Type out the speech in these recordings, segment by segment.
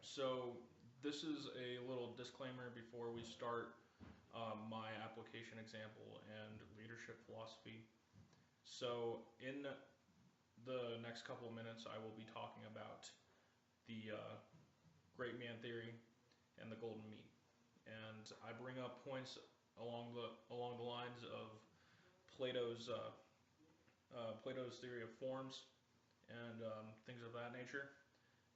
so this is a little disclaimer before we start my application example and leadership philosophy. So in the next couple of minutes, I will be talking about the great man theory and the golden mean, and I bring up points along the lines of Plato's Plato's theory of forms and things of that nature.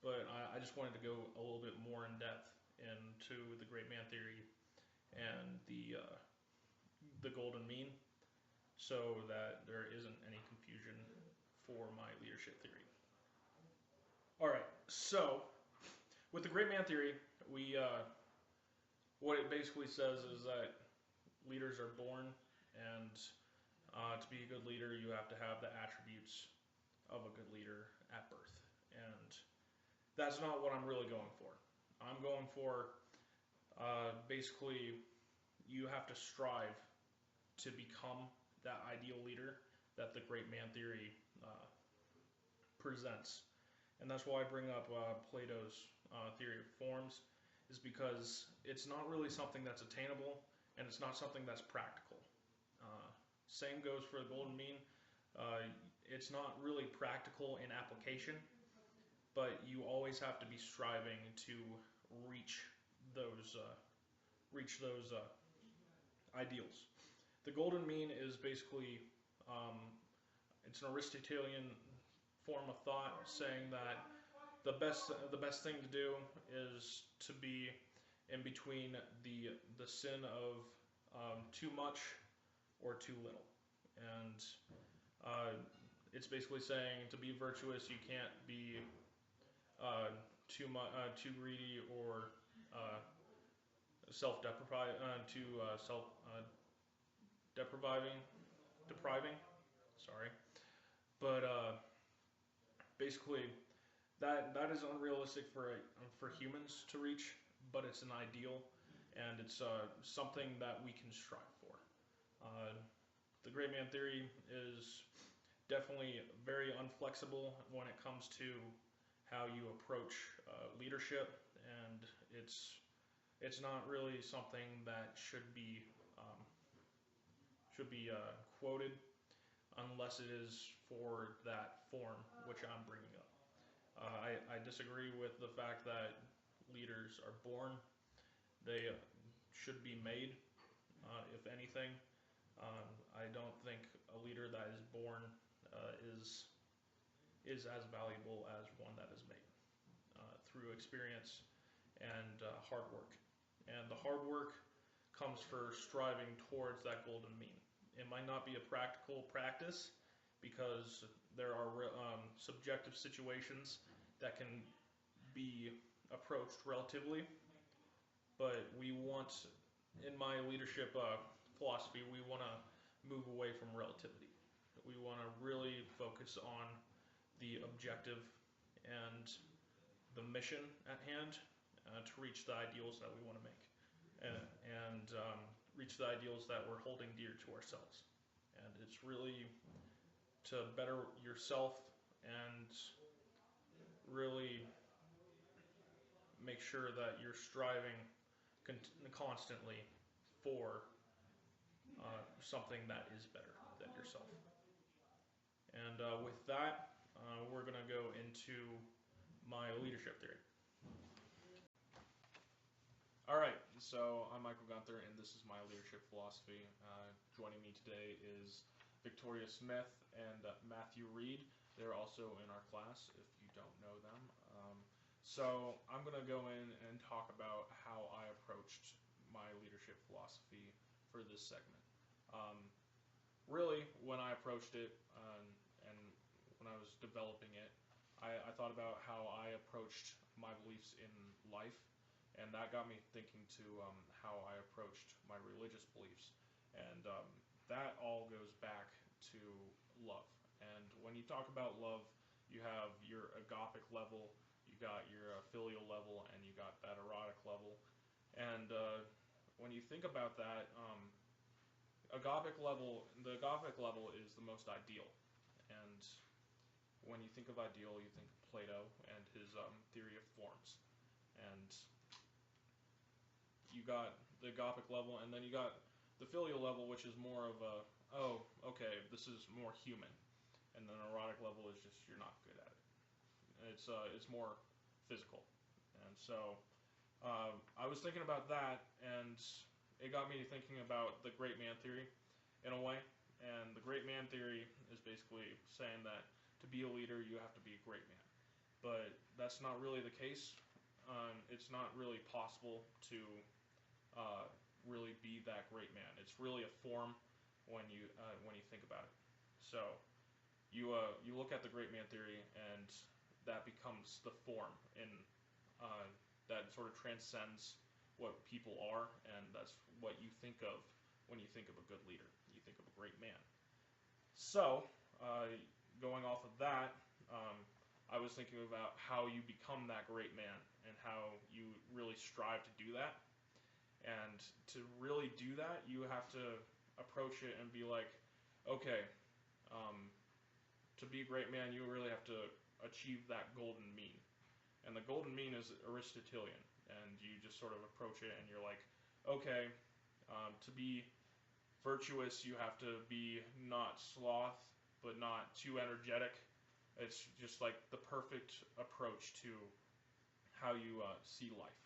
But I just wanted to go a little bit more in depth into the great man theory and the golden mean, so that there isn't any confusion for my leadership theory. All right, so with the great man theory, we what it basically says is that leaders are born, and to be a good leader, you have to have the attributes of a good leader at birth, and that's not what I'm really going for. I'm going for basically you have to strive to become that ideal leader that the great man theory presents. And that's why I bring up Plato's theory of forms, is because it's not really something that's attainable, and it's not something that's practical. Same goes for the golden mean. It's not really practical in application, but you always have to be striving to reach those ideals. The golden mean is basically it's an Aristotelian form of thought, saying that the best thing to do is to be in between the sin of too much or too little, and it's basically saying to be virtuous, you can't be too greedy or depriving. Sorry, but basically that is unrealistic for humans to reach, but it's an ideal, and it's something that we can strive for. The great man theory is definitely very unflexible when it comes to how you approach leadership, and it's not really something that should be quoted unless it is for that form which I'm bringing up. I disagree with the fact that leaders are born. They should be made, if anything. I don't think a leader that is born is as valuable as one that is made through experience and hard work. And the hard work comes for striving towards that golden mean. It might not be a practical practice because there are subjective situations that can be approached relatively, but we want, in my leadership philosophy, we want to move away from relativity. We want to really focus on the objective and the mission at hand to reach the ideals that we want to make, and reach the ideals that we're holding dear to ourselves. And it's really to better yourself and really make sure that you're striving constantly for something that is better than yourself. And with that, we're going to go into my leadership theory. Alright, so I'm Michael Guenther, and this is my leadership philosophy. Joining me today is Victoria Smith and Matthew Reed. They're also in our class, if you don't know them. So I'm going to go in and talk about how I approached my leadership philosophy for this segment. Really, when I approached it and when I was developing it, I thought about how I approached my beliefs in life, and that got me thinking to how I approached my religious beliefs. And that all goes back to love. And when you talk about love, you have your agapic level, you got your filial level, and you got that erotic level. And when you think about that, the agapic level is the most ideal. And when you think of ideal, you think of Plato and his theory of forms. you got the Gothic level, and then you got the filial level, which is more of a, oh, okay, this is more human, and then erotic level is just you're not good at it. It's more physical, and so I was thinking about that, and it got me thinking about the great man theory, in a way. And the great man theory is basically saying that to be a leader, you have to be a great man. But that's not really the case. It's not really possible to really be that great man. It's really a form when you think about it. So you look at the great man theory, and that becomes the form, and that sort of transcends what people are, and that's what you think of when you think of a good leader. You think of a great man. So, going off of that, I was thinking about how you become that great man and how you really strive to do that. And to really do that, you have to approach it and be like, okay, to be a great man, you really have to achieve that golden mean. And the golden mean is Aristotelian. And you just sort of approach it and you're like, okay, to be virtuous, you have to be not sloth, but not too energetic. It's just like the perfect approach to how you see life.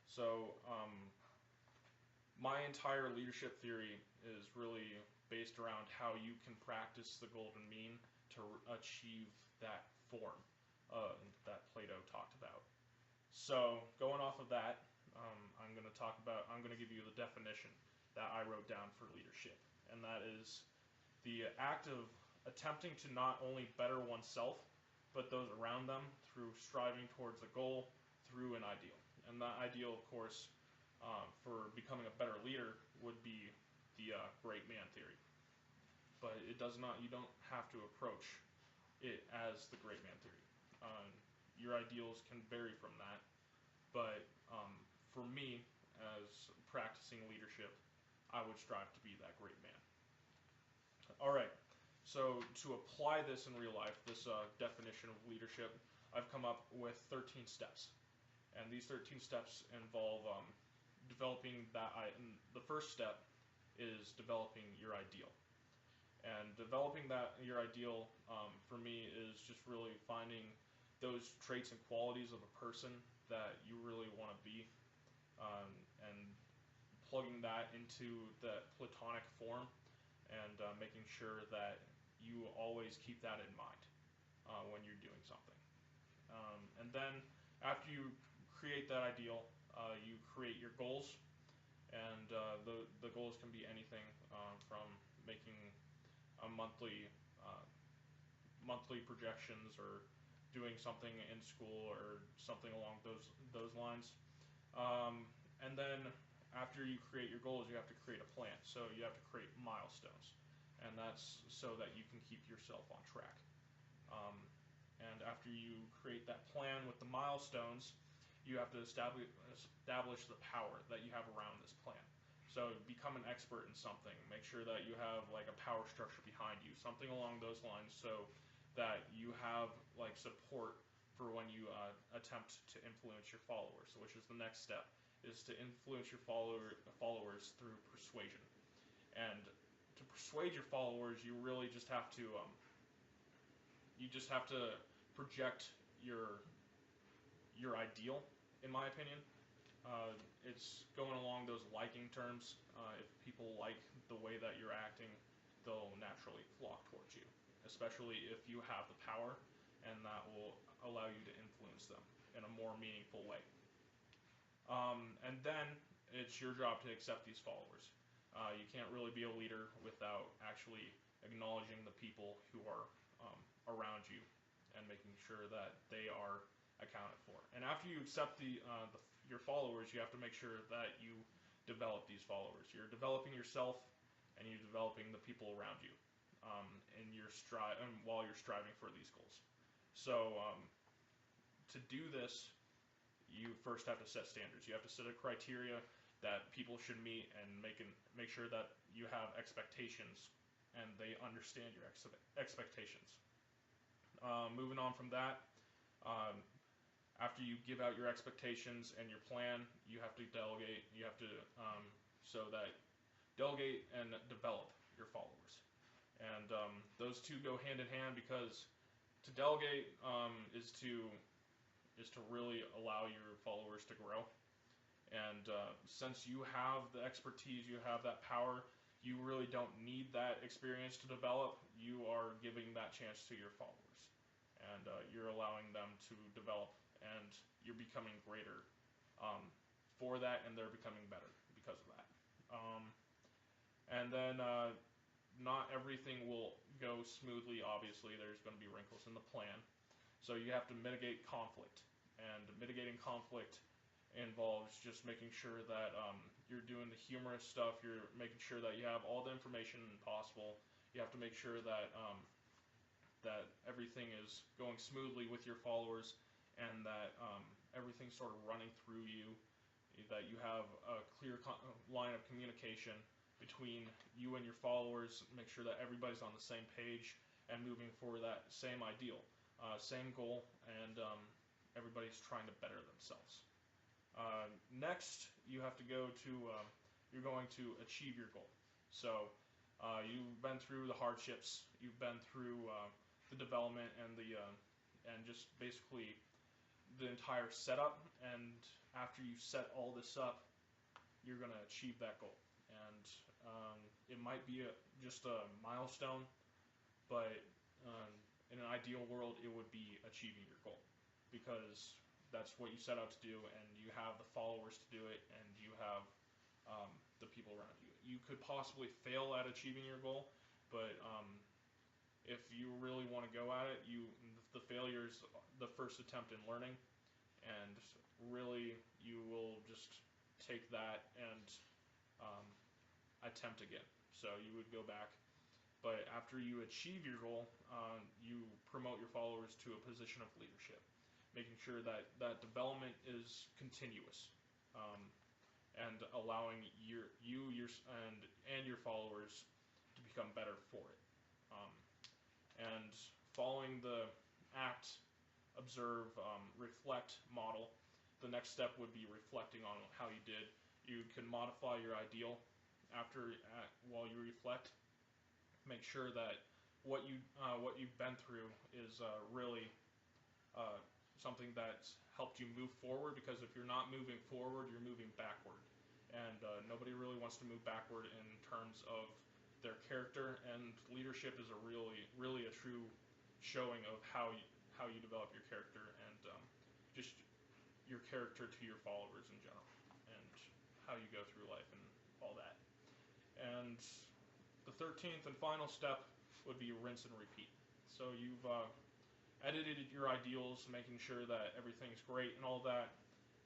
So, my entire leadership theory is really based around how you can practice the golden mean to achieve that form that Plato talked about. So, going off of that, I'm going to give you the definition that I wrote down for leadership, and that is the act of attempting to not only better oneself, but those around them through striving towards a goal through an ideal. And that ideal, of course, for becoming a better leader would be the great man theory. But it does not. You don't have to approach it as the great man theory. Your ideals can vary from that, but for me, as practicing leadership, I would strive to be that great man. All right. So to apply this in real life, this definition of leadership, I've come up with 13 steps, and these 13 steps involve developing that. The first step is developing your ideal. And developing your ideal, for me, is just really finding those traits and qualities of a person that you really want to be, and plugging that into the Platonic form, and making sure that you always keep that in mind when you're doing something. And then after you create that ideal, you create your goals, and the goals can be anything from making a monthly projections, or doing something in school, or something along those lines. And then after you create your goals, you have to create a plan. So you have to create milestones, and that's so that you can keep yourself on track. And after you create that plan with the milestones, you have to establish the power that you have around this plan. So become an expert in something. Make sure that you have like a power structure behind you, something along those lines, so that you have like support for when you attempt to influence your followers, which is the next step, is to influence your followers through persuasion. And to persuade your followers, you really just have to project your ideal, in my opinion. It's going along those liking terms. If people like the way that you're acting, they'll naturally flock towards you, especially if you have the power, and that will allow you to influence them in a more meaningful way. And then it's your job to accept these followers. You can't really be a leader without actually acknowledging the people who are around you and making sure that they are accounted for. And after you accept your followers, you have to make sure that you develop these followers. You're developing yourself, and you're developing the people around you, while you're striving for these goals. So to do this, you first have to set standards. You have to set a criteria that people should meet, and make sure that you have expectations and they understand your expectations. Moving on from that, after you give out your expectations and your plan, you have to delegate. You have to so that delegate and develop your followers, and those two go hand in hand because to delegate is to really allow your followers to grow. And since you have the expertise, you have that power, you really don't need that experience to develop. You are giving that chance to your followers, and you're allowing them to develop, and you're becoming greater for that, and they're becoming better because of that. And then not everything will go smoothly. Obviously, there's going to be wrinkles in the plan, so you have to mitigate conflict. And mitigating conflict involves just making sure that you're doing the humorous stuff. You're making sure that you have all the information possible. You have to make sure that that everything is going smoothly with your followers, and that everything's sort of running through you. That you have a clear line of communication between you and your followers. Make sure that everybody's on the same page and moving for that same ideal, same goal, and everybody's trying to better themselves. Next, you have to go to, you're going to achieve your goal. So you've been through the hardships, you've been through the development and just basically the entire setup. And after you set all this up, you're going to achieve that goal. And it might be just a milestone, but in an ideal world, it would be achieving your goal, because that's what you set out to do, and you have the followers to do it, and you have the people around you. You could possibly fail at achieving your goal, but if you really want to go at it, the failure is the first attempt in learning, and really you will just take that and attempt again. So you would go back, but after you achieve your goal, you promote your followers to a position of leadership, making sure that that development is continuous, and allowing your followers to become better for it. And following the act, observe, reflect model, the next step would be reflecting on how you did. You can modify your ideal while you reflect. Make sure that what you've been through is really something that's helped you move forward, because if you're not moving forward, you're moving backward. And nobody really wants to move backward in terms of their character, and leadership is really a true showing of how you develop your character, and just your character to your followers in general, and how you go through life and all that. And the 13th and final step would be rinse and repeat. So you've edited your ideals, making sure that everything's great and all that,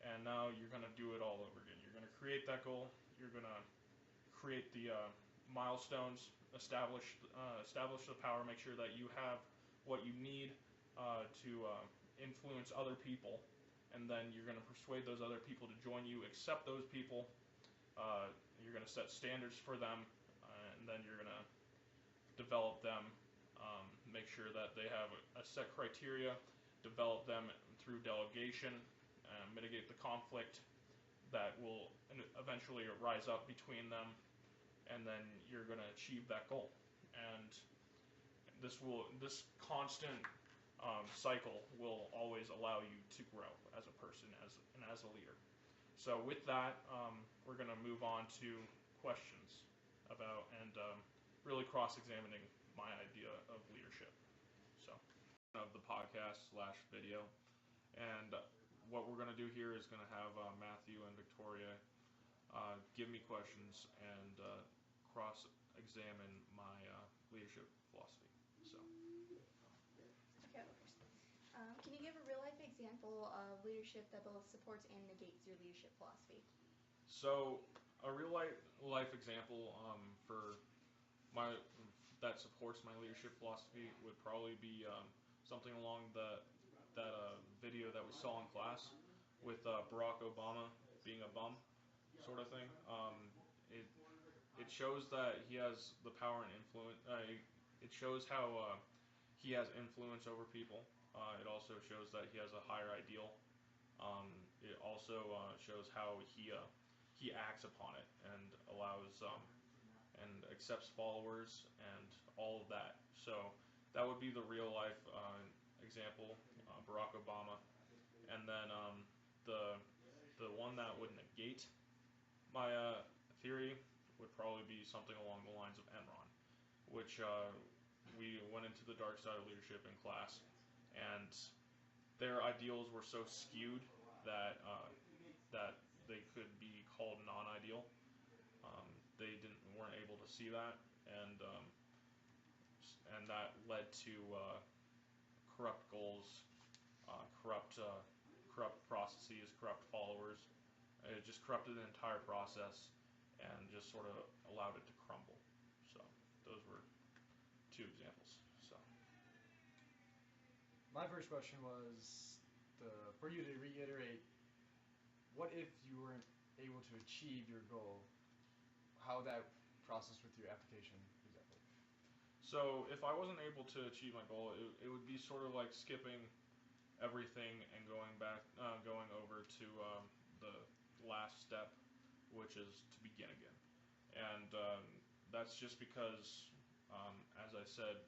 and now you're going to do it all over again. You're going to create that goal. You're going to create the milestones, establish the power, make sure that you have what you need to influence other people, and then you're going to persuade those other people to join you, accept those people. You're going to set standards for them, and then you're going to develop them, make sure that they have a set criteria, develop them through delegation, mitigate the conflict that will eventually rise up between them, and then you're going to achieve that goal. And this constant cycle will always allow you to grow as a person, and as a leader. So with that, we're going to move on to questions about, and really cross-examining my idea of leadership. So, of the podcast / video, and what we're going to do here is going to have Matthew and Victoria give me questions and cross-examine my leadership philosophy. So, okay, can you give a real-life example of leadership that both supports and negates your leadership philosophy? So, a real-life example for that supports my leadership philosophy would probably be something along that video that we saw in class with Barack Obama being a bum, sort of thing. It shows that he has the power and influence. It shows how he has influence over people. It also shows that he has a higher ideal, also shows how he acts upon it and allows and accepts followers and all of that. So that would be the real life example, Barack Obama, and then the one that would negate my theory would probably be something along the lines of Enron, which we went into the dark side of leadership in class, and their ideals were so skewed that that they could be called non-ideal. They didn't weren't able to see that, and that led to corrupt goals, corrupt processes, corrupt followers. It just corrupted the entire process and just sort of allowed it to crumble. So those were two examples. So My first question was for you to reiterate, what if you weren't able to achieve your goal? How that process with your application exactly? so if I wasn't able to achieve my goal, it would be sort of like skipping everything and going over to the last step, which is to begin again. And that's just because, as I said,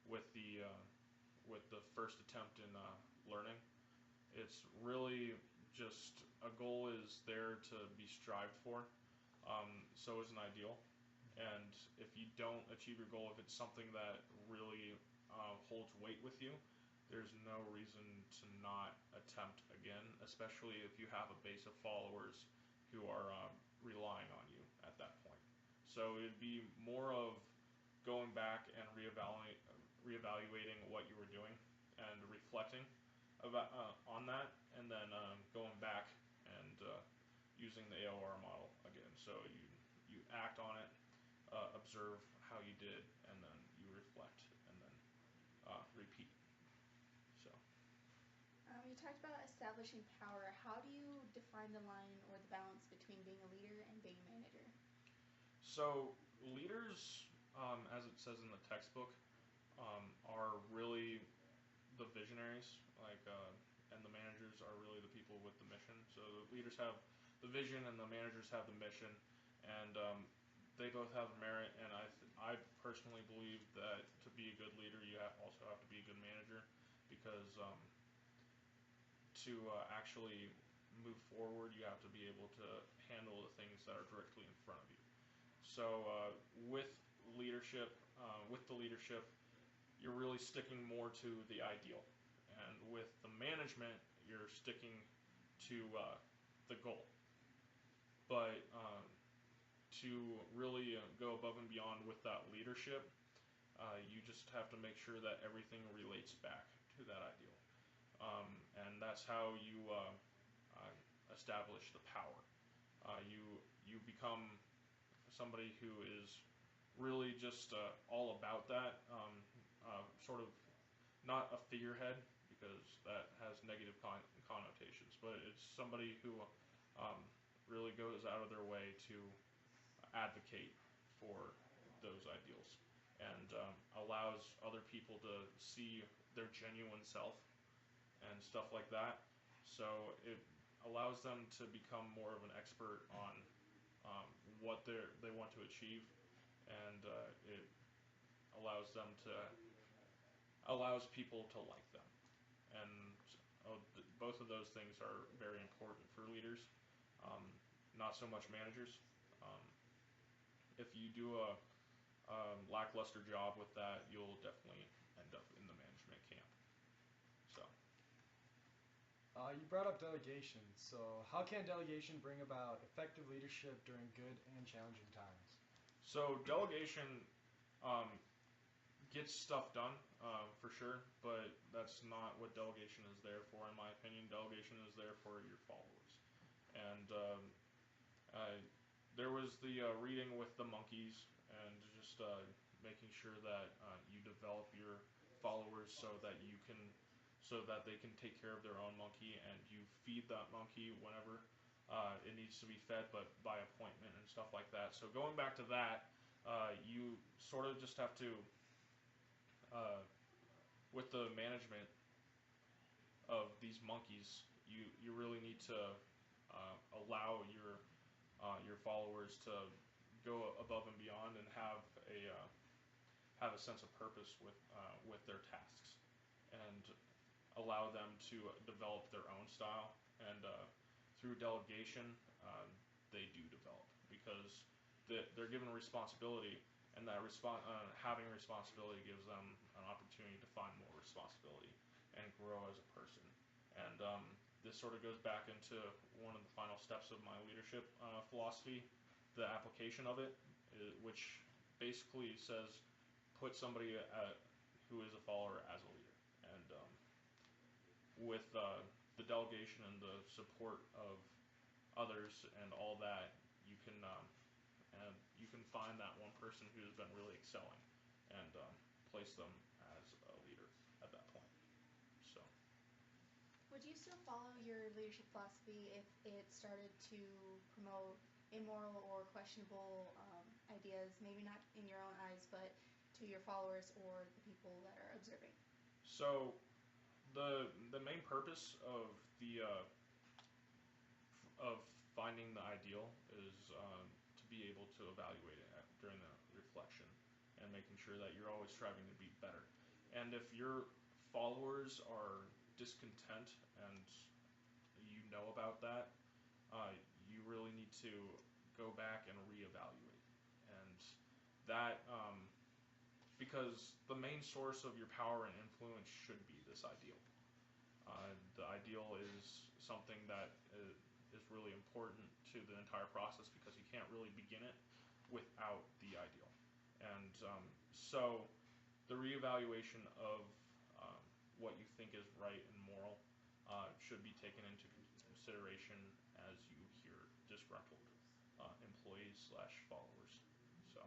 with the first attempt in learning, it's really just a goal is there to be strived for. So is an ideal. And if you don't achieve your goal, if it's something that really holds weight with you, there's no reason to not attempt again, especially if you have a base of followers who are relying on you at that point. So it'd be more of going back and reevaluating what you were doing and reflecting about on that, and then going back and using the AOR model again. So you act on it, observe how you did, and then you reflect, and then repeat. So. You talked about establishing power. How do you define the line or the balance between being a leader and being a manager? So leaders, as it says in the textbook, are really the visionaries, and the managers are really the people with the mission. So the leaders have the vision, and the managers have the mission, and they both have merit. And I personally believe that to be a good leader, you also have to be a good manager, because to actually move forward, you have to be able to handle the things that are directly in front of you. So with leadership, with the leadership, you're really sticking more to the ideal, and with the management, you're sticking to the goal. But to really go above and beyond with that leadership, you just have to make sure that everything relates back to that ideal, and that's how you establish the power. You become somebody who is really just all about that, sort of not a figurehead, because that has negative connotations, but it's somebody who um, really goes out of their way to advocate for those ideals, and allows other people to see their genuine self and stuff like that. So it allows them to become more of an expert on what they want to achieve, and it allows them to allows people to like them, and both of those things are very important for leaders. Um, Not so much managers. Um, if you do a lackluster job with that, you'll definitely end up in the management camp. So. You brought up delegation. So, how can delegation bring about effective leadership during good and challenging times? So delegation um, gets stuff done, for sure, but that's not what delegation is there for, in my opinion. Delegation is there for your followers. And uh, there was the reading with the monkeys, and just making sure that you develop your followers so that they can take care of their own monkey, and you feed that monkey whenever it needs to be fed, but by appointment and stuff like that. So going back to that, you sort of just have to, with the management of these monkeys, you really need to allow your followers to go above and beyond and have a sense of purpose with their tasks, and allow them to develop their own style. And through delegation, they do develop because they're given responsibility, and having responsibility gives them an opportunity to find more responsibility and grow as a person. And this sort of goes back into one of the final steps of my leadership philosophy, the application of it, which basically says put somebody who is a follower as a leader. And with the delegation and the support of others and all that, you can find that one person who's been really excelling and place them as a leader at that point. So. Would you still follow your leadership philosophy if it started to promote immoral or questionable ideas, maybe not in your own eyes, but to your followers or the people that are observing? So the main purpose of the of finding the ideal is to be able to evaluate it during the reflection and making sure that you're always striving to be better. And if your followers are discontent and you know about that, you really need to go back and reevaluate. And that, because the main source of your power and influence should be this ideal. The ideal is something that is really important to the entire process because you can't really begin it without the ideal. And so the reevaluation of what you think is right and moral should be taken into consideration as you hear disgruntled employees/followers. So.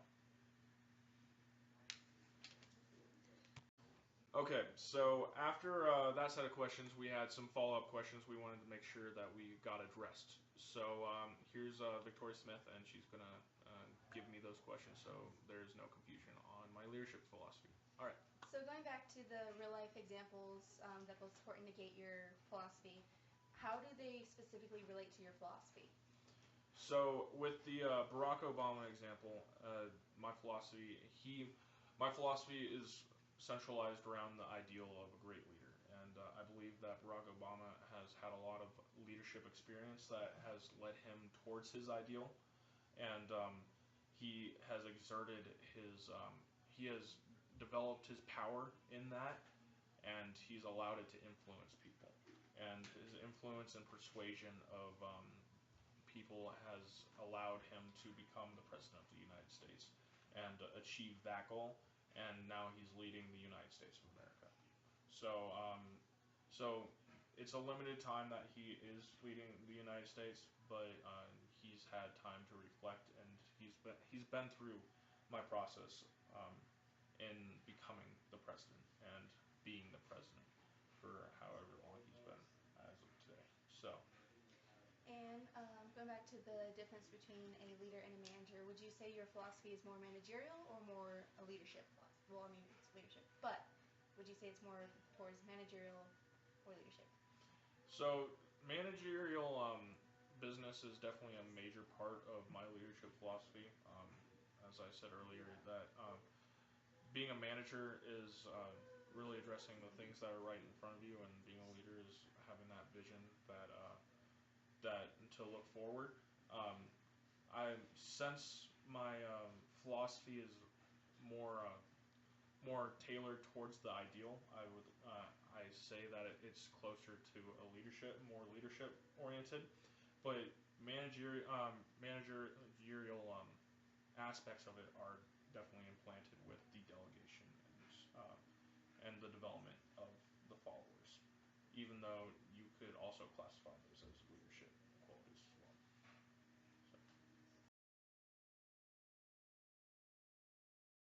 Okay, so after that set of questions, we had some follow-up questions we wanted to make sure that we got addressed. So here's Victoria Smith, and she's going to give me those questions so there's no confusion on my leadership philosophy. All right. So going back to the real-life examples that both support and negate your philosophy, how do they specifically relate to your philosophy? So with the Barack Obama example, my philosophy is centralized around the ideal of a great leader. And I believe that Barack Obama has had a lot of leadership experience that has led him towards his ideal. And he has exerted he has developed his power in that, and he's allowed it to influence people. And his influence and persuasion of people has allowed him to become the president of the United States and achieve that goal. And now he's leading the United States of America. So, so it's a limited time that he is leading the United States, but he's had time to reflect, and he's been through my process in becoming the president and being the president for however long he's been as of today. So. And going back to the difference between a leader and a manager, would you say your philosophy is more managerial or more a leadership philosophy? Well, I mean, it's leadership, but would you say it's more towards managerial or leadership? So managerial business is definitely a major part of my leadership philosophy. As I said earlier, that being a manager is really addressing the things that are right in front of you, and being a leader is having that vision that to look forward. Since my philosophy is more tailored towards the ideal, I say that it's closer to a more leadership oriented, but managerial aspects of it are definitely implanted with the delegation and the development of the followers, even though you could also classify those